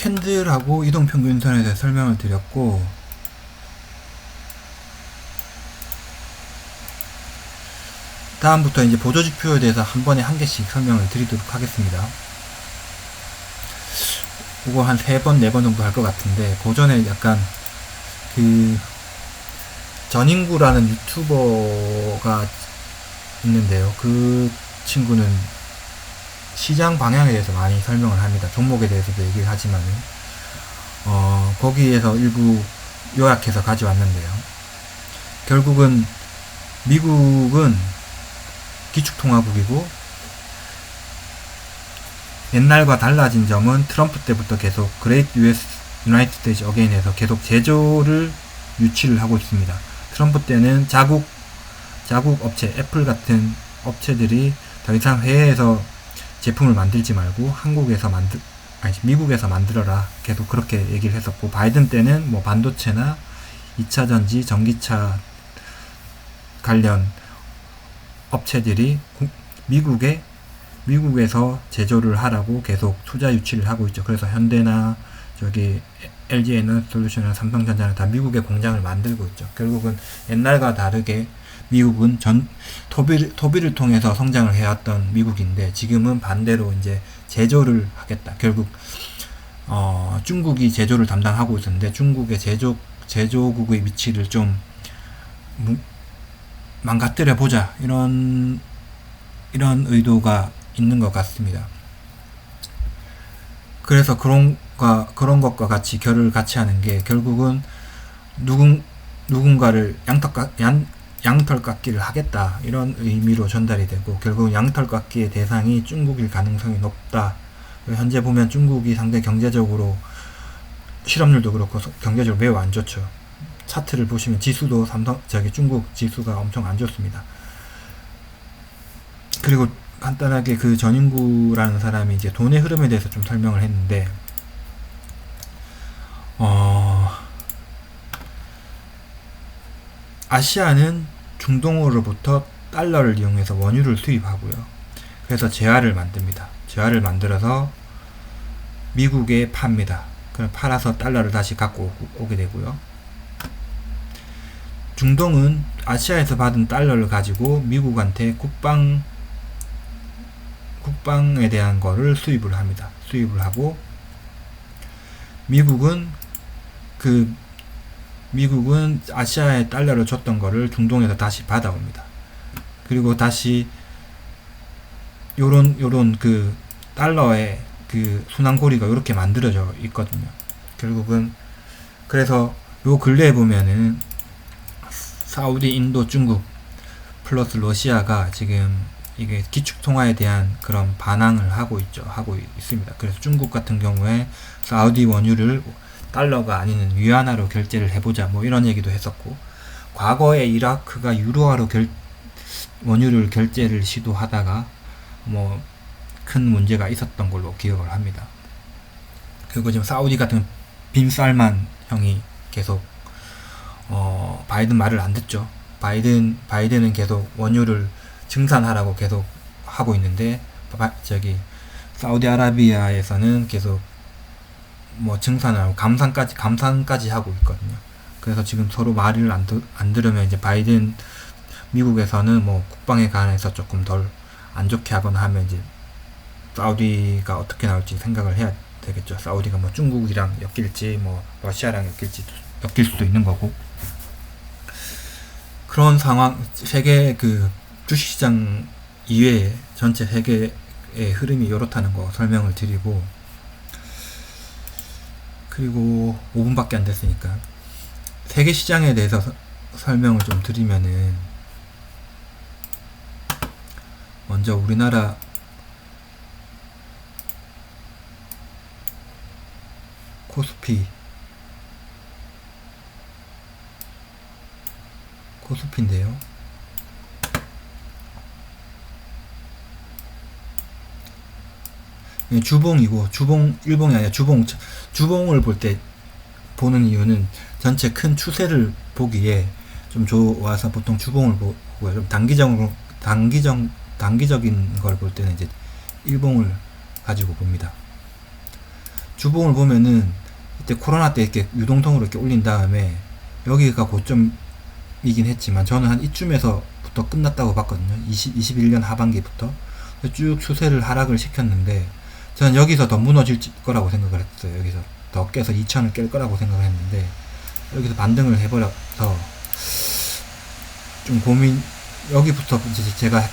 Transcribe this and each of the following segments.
캔들하고 이동평균선에 대해 설명을 드렸고, 다음부터 이제 보조지표에 대해서 한 번에 한 개씩 설명을 드리도록 하겠습니다. 이거 한 3번, 4번 정도 할 것 같은데, 그 전에 약간 전인구라는 유튜버가 있는데요. 그 친구는 시장 방향에 대해서 많이 설명을 합니다. 종목에 대해서도 얘기를 하지만은, 거기에서 일부 요약해서 가져왔는데요. 결국은 미국은 기축통화국이고, 옛날과 달라진 점은 트럼프 때부터 계속 그레이트 유나이티드 스테이트 어게인에서 계속 제조를 유치를 하고 있습니다. 트럼프 때는 자국 업체, 애플 같은 업체들이 더 이상 해외에서 제품을 만들지 말고 미국에서 만들어라, 계속 그렇게 얘기를 했었고, 바이든 때는 뭐 반도체나 2차 전지, 전기차 관련 업체들이 미국에서 제조를 하라고 계속 투자 유치를 하고 있죠. 그래서 현대나 LG 에너솔루션이나 삼성전자는 다 미국의 공장을 만들고 있죠. 결국은 옛날과 다르게 미국은 토비를 통해서 성장을 해왔던 미국인데, 지금은 반대로 이제 제조를 하겠다. 결국 중국이 제조를 담당하고 있었는데, 중국의 제조국의 위치를 좀 망가뜨려 보자, 이런 의도가 있는 것 같습니다. 그래서 그런 것과 같이 결을 같이 하는 게, 결국은 누군가를 양털깎기를 하겠다, 이런 의미로 전달이 되고, 결국 양털깎기의 대상이 중국일 가능성이 높다. 현재 보면 중국이 상당히 경제적으로, 실업률도 그렇고 경제적으로 매우 안 좋죠. 차트를 보시면 지수도 중국 지수가 엄청 안 좋습니다. 그리고 간단하게 그 전인구라는 사람이 이제 돈의 흐름에 대해서 좀 설명을 했는데, 아시아는 중동으로부터 달러를 이용해서 원유를 수입하고요. 그래서 재화를 만듭니다. 재화를 만들어서 미국에 팝니다. 그럼 팔아서 달러를 다시 갖고 오게 되고요. 중동은 아시아에서 받은 달러를 가지고 미국한테 국방에 대한 거를 수입을 합니다. 수입을 하고, 미국은 아시아에 달러를 줬던 거를 중동에서 다시 받아옵니다. 그리고 다시 요런 달러의 순환고리가 이렇게 만들어져 있거든요. 결국은 그래서 요 근래에 보면은 사우디, 인도, 중국 플러스 러시아가 지금 이게 기축통화에 대한 그런 반항을 하고 있습니다. 그래서 중국 같은 경우에 사우디 원유를 달러가 아닌 위안화로 결제를 해보자, 뭐 이런 얘기도 했었고, 과거에 이라크가 유로화로 원유를 결제를 시도하다가 뭐 큰 문제가 있었던 걸로 기억을 합니다. 그리고 지금 사우디 같은 빈살만 형이 계속 바이든 말을 안 듣죠. 바이든은 계속 원유를 증산하라고 계속 하고 있는데, 사우디아라비아에서는 계속 뭐 증산하고 감산까지 하고 있거든요. 그래서 지금 서로 말을 안 들으면 이제 미국에서는 뭐 국방에 관해서 조금 덜 안 좋게 하거나 하면 이제 사우디가 어떻게 나올지 생각을 해야 되겠죠. 사우디가 뭐 중국이랑 엮일지 뭐 러시아랑 엮일 수도 있는 거고, 그런 상황, 세계 주식시장 이외에 전체 세계의 흐름이 이렇다는 거 설명을 드리고, 그리고 5분밖에 안 됐으니까 세계 시장에 대해서 설명을 좀 드리면은, 먼저 우리나라 코스피인데요. 주봉이고, 일봉이 아니라 주봉을 보는 이유는 전체 큰 추세를 보기에 좀 좋아서 보통 주봉을 보고요. 좀 단기적인 걸 볼 때는 이제 일봉을 가지고 봅니다. 주봉을 보면은 이때 코로나 때 이렇게 유동성으로 이렇게 올린 다음에 여기가 고점이긴 했지만 저는 한 이쯤에서부터 끝났다고 봤거든요. 21년 하반기부터 쭉 추세를 하락을 시켰는데 저는 여기서 더 무너질 거라고 생각을 했어요. 여기서 더 깨서 2000을 깰 거라고 생각을 했는데 여기서 반등을 해버려서 좀 고민. 여기부터 이제 제가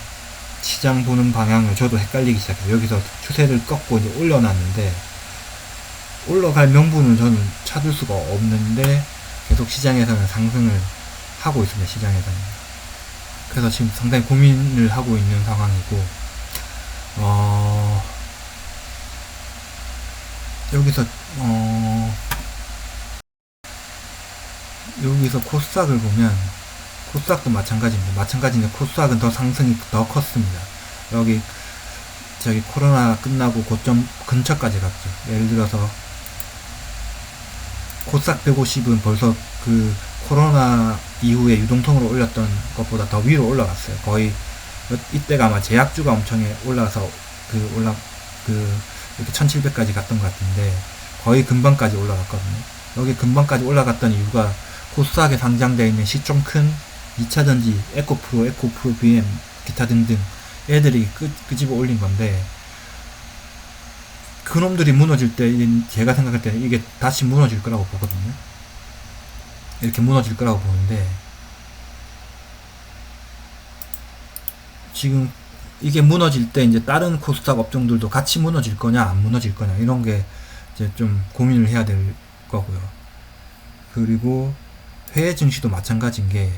시장 보는 방향을 저도 헷갈리기 시작해요. 여기서 추세를 꺾고 이제 올려놨는데 올라갈 명분은 저는 찾을 수가 없는데 계속 시장에서는 상승을 하고 있습니다. 시장에서는. 그래서 지금 상당히 고민을 하고 있는 상황이고, 여기서 여기서 코스닥을 보면 코스닥도 마찬가지입니다. 마찬가지인데 코스닥은 더 상승이 더 컸습니다. 여기 저기 코로나 끝나고 고점 근처까지 갔죠. 예를 들어서 코스닥 150은 벌써 그 코로나 이후에 유동성으로 올렸던 것보다 더 위로 올라갔어요. 거의 이때가 아마 제약주가 엄청 올라서 이렇게 1700까지 갔던 것 같은데 거의 근방까지 올라갔거든요. 여기 근방까지 올라갔던 이유가 코스닥에 상장되어 있는 시총 큰 2차전지, 에코프로, BM, 기타 등등 애들이 끄집어 올린 건데 그놈들이 무너질 때 제가 생각할 때는 이게 다시 무너질 거라고 보거든요. 이렇게 무너질 거라고 보는데 지금 이게 무너질 때 이제 다른 코스닥 업종들도 같이 무너질 거냐 안 무너질 거냐 이런 게 이제 좀 고민을 해야 될 거고요. 그리고 해외 증시도 마찬가지인 게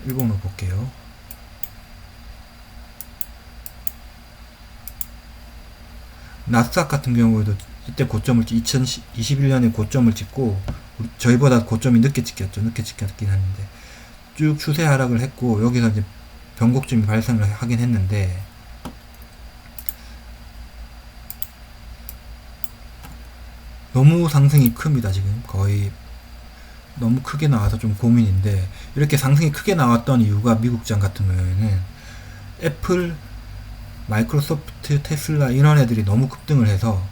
일본으로 볼게요. 나스닥 같은 경우에도 이때 고점을 2021년에 고점을 찍고 저희보다 고점이 늦게 찍혔긴 했는데 쭉 추세 하락을 했고 여기서 이제 변곡점이 발생을 하긴 했는데 너무 상승이 큽니다. 지금 거의 너무 크게 나와서 좀 고민인데 이렇게 상승이 크게 나왔던 이유가 미국장 같은 경우에는 애플, 마이크로소프트, 테슬라 이런 애들이 너무 급등을 해서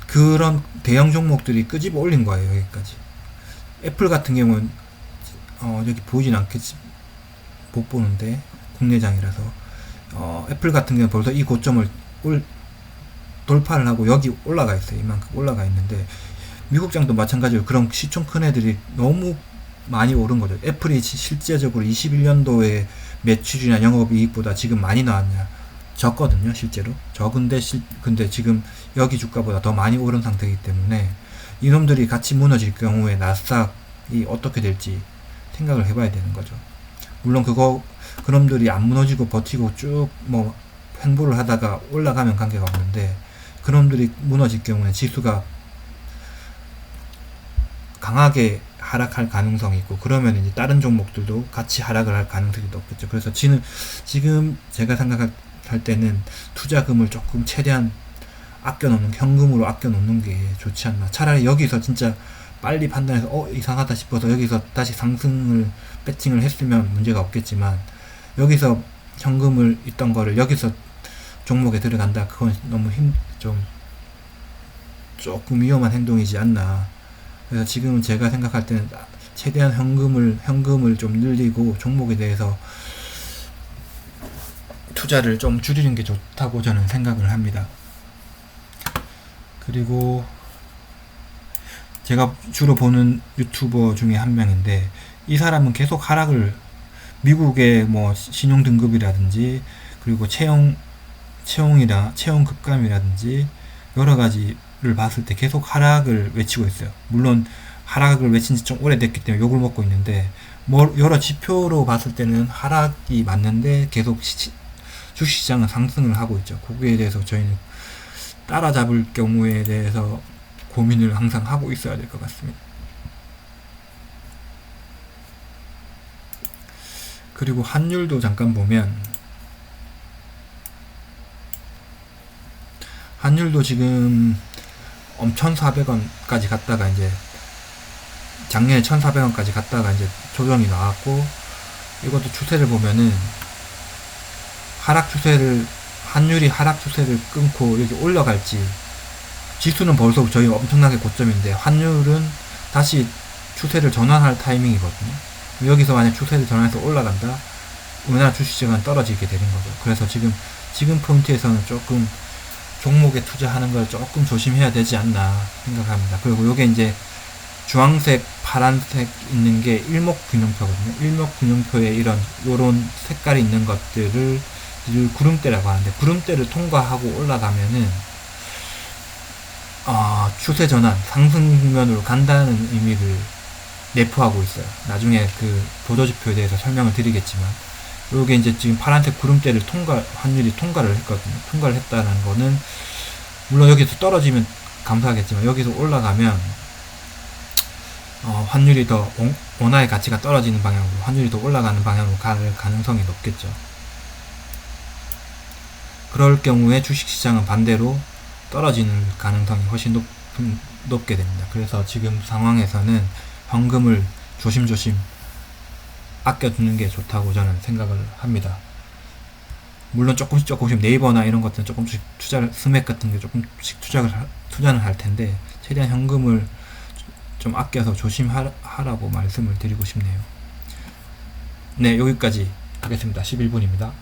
그런 대형 종목들이 끄집어 올린 거예요. 여기까지. 애플 같은 경우는 여기 보이진 않겠지, 못 보는데 국내장이라서 애플 같은 경우는 벌써 이 고점을 돌파를 하고 여기 올라가 있어요. 이만큼 올라가 있는데 미국장도 마찬가지로 그런 시총 큰 애들이 너무 많이 오른 거죠. 애플이 실제적으로 21년도에 매출이나 영업이익보다 지금 많이 나왔냐? 적거든요. 실제로 적은데 근데 지금 여기 주가보다 더 많이 오른 상태이기 때문에 이놈들이 같이 무너질 경우에 나스닥이 어떻게 될지 생각을 해봐야 되는 거죠. 물론 그놈들이 안 무너지고 버티고 쭉 뭐 횡보를 하다가 올라가면 관계가 없는데 그놈들이 무너질 경우에 지수가 강하게 하락할 가능성이 있고 그러면 이제 다른 종목들도 같이 하락을 할 가능성이 높겠죠. 그래서 지금 제가 생각할 때는 투자금을 조금 최대한 아껴놓는, 현금으로 아껴놓는 게 좋지 않나. 차라리 여기서 진짜 빨리 판단해서 이상하다 싶어서 여기서 다시 상승을 배팅을 했으면 문제가 없겠지만 여기서 현금을 있던 거를 여기서 종목에 들어간다, 그건 너무 조금 위험한 행동이지 않나. 그래서 지금은 제가 생각할 때는 최대한 현금을 좀 늘리고 종목에 대해서 투자를 좀 줄이는 게 좋다고 저는 생각을 합니다. 그리고 제가 주로 보는 유튜버 중에 한 명인데 이 사람은 계속 하락을, 미국의 뭐 신용 등급이라든지 그리고 채용 급감이라든지 여러 가지를 봤을 때 계속 하락을 외치고 있어요. 물론 하락을 외친 지 좀 오래됐기 때문에 욕을 먹고 있는데 여러 지표로 봤을 때는 하락이 맞는데 계속 주식시장은 상승을 하고 있죠. 거기에 대해서 저희는 따라잡을 경우에 대해서 고민을 항상 하고 있어야 될 것 같습니다. 그리고 환율도 잠깐 보면 환율도 지금 1,400원까지 갔다가 이제 작년에 1,400원까지 갔다가 이제 조정이 나왔고 이것도 추세를 보면은 환율이 하락 추세를 끊고 여기 올라갈지, 지수는 벌써 저희 엄청나게 고점인데 환율은 다시 추세를 전환할 타이밍이거든요. 여기서 만약 추세를 전환해서 올라간다, 우리나라 주식시장은 떨어지게 되는 거죠. 그래서 지금 포인트에서는 조금 종목에 투자하는 걸 조금 조심해야 되지 않나 생각합니다. 그리고 요게 이제 주황색, 파란색 있는 게 일목균형표거든요. 일목균형표에 요런 색깔이 있는 것들을 구름대라고 하는데, 구름대를 통과하고 올라가면은 추세 전환, 상승 국면으로 간다는 의미를 내포하고 있어요. 나중에 그 보조지표에 대해서 설명을 드리겠지만, 요게 이제 지금 파란색 구름대를 환율이 통과를 했거든요. 통과를 했다는 거는, 물론 여기서 떨어지면 감사하겠지만, 여기서 올라가면, 환율이 더, 원화의 가치가 떨어지는 방향으로, 환율이 더 올라가는 방향으로 갈 가능성이 높겠죠. 그럴 경우에 주식시장은 반대로 떨어지는 가능성이 훨씬 높게 됩니다. 그래서 지금 상황에서는 현금을 조심조심 아껴두는 게 좋다고 저는 생각을 합니다. 물론 조금씩 네이버나 이런 것들은 조금씩 스맥 같은 게 조금씩 투자는 할 텐데, 최대한 현금을 좀 아껴서 조심하라고 말씀을 드리고 싶네요. 네, 여기까지 하겠습니다. 11분입니다.